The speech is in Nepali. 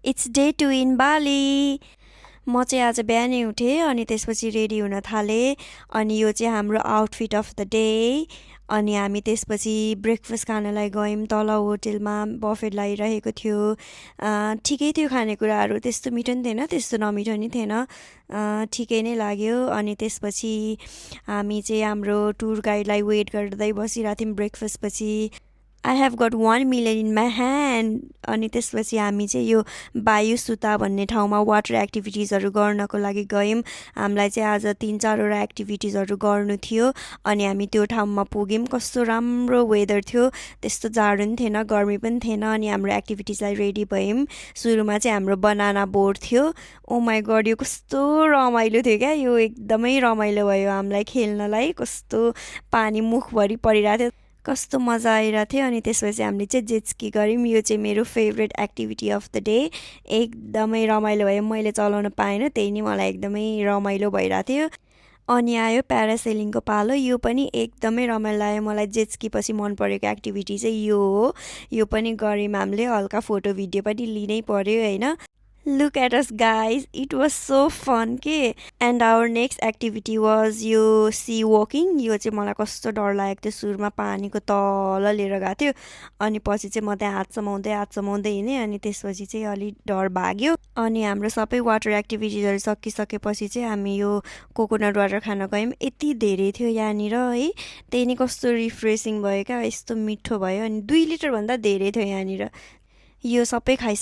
It's day 2 in Bali. म चाहिँ आज बिहानै उठेँ अनि त्यसपछि रेडी हुन थालेँ अनि यो चाहिँ हाम्रो आउटफिट अफ द डे अनि हामी त्यसपछि ब्रेकफास्ट खानलाई गयौँ तल होटेलमा बफेट लागिरहेको थियो ठिकै थियो खानेकुराहरू त्यस्तो मिठो नि थिएन त्यस्तो नमिठो नि थिएन ठिकै नै लाग्यो अनि त्यसपछि हामी चाहिँ हाम्रो टुर गाइडलाई वेट गर्दै बसिरहेको थियौँ ब्रेकफास्ट पछि I have got 1 million in my hand अनि त्यसपछि हामी चाहिँ यो वायु सुता भन्ने ठाउँमा वाटर एक्टिभिटिजहरू गर्नको लागि गयौँ हामीलाई चाहिँ आज 3-4वटा एक्टिभिटिजहरू गर्नु थियो अनि हामी त्यो ठाउँमा पुग्यौँ कस्तो राम्रो वेदर थियो त्यस्तो जाडो पनि थिएन गर्मी पनि थिएन अनि हाम्रो एक्टिभिटिजलाई रेडी भयौँ सुरुमा चाहिँ हाम्रो बनाना बोट थियो ओ माई गड यो कस्तो रमाइलो थियो क्या यो एकदमै रमाइलो भयो हामीलाई खेल्नलाई कस्तो पानी मुखभरि परिरहेको थियो कस्तो मजा आइरहेको थियो अनि त्यसपछि हामीले चाहिँ जेट्सकी गऱ्यौँ यो चाहिँ मेरो favourite activity of the day एकदमै रमाइलो भयो मैले चलाउन पाएन त्यही नै मलाई एकदमै रमाइलो भइरहेको थियो अनि आयो प्यारासेलिङको पालो यो पनि एकदमै रमाइलो लाग्यो मलाई जेट्सकी पछि मन परेको एक्टिभिटी चाहिँ यो हो यो पनि गऱ्यौँ हामीले हल्का फोटो भिडियो पनि लिनै पर्यो होइन Look at us guys, it was so fun के and our next activity was यो sea walking यो चाहिँ मलाई कस्तो डर लागेको थियो सुरुमा पानीको तल लिएर गएको थियो अनि पछि चाहिँ म त्यहाँ हात समाउँदै हिँडेँ अनि त्यसपछि चाहिँ अलिक डर भाग्यो अनि हाम्रो सबै वाटर एक्टिभिटिजहरू सकिसकेपछि चाहिँ हामी यो कोकोनट वाटर खान गयौँ यति धेरै थियो यहाँनिर है त्यही नै कस्तो रिफ्रेसिङ भयो क्या यस्तो मिठो भयो अनि 2 लिटरभन्दा धेरै थियो यहाँनिर यो सबै खाइसके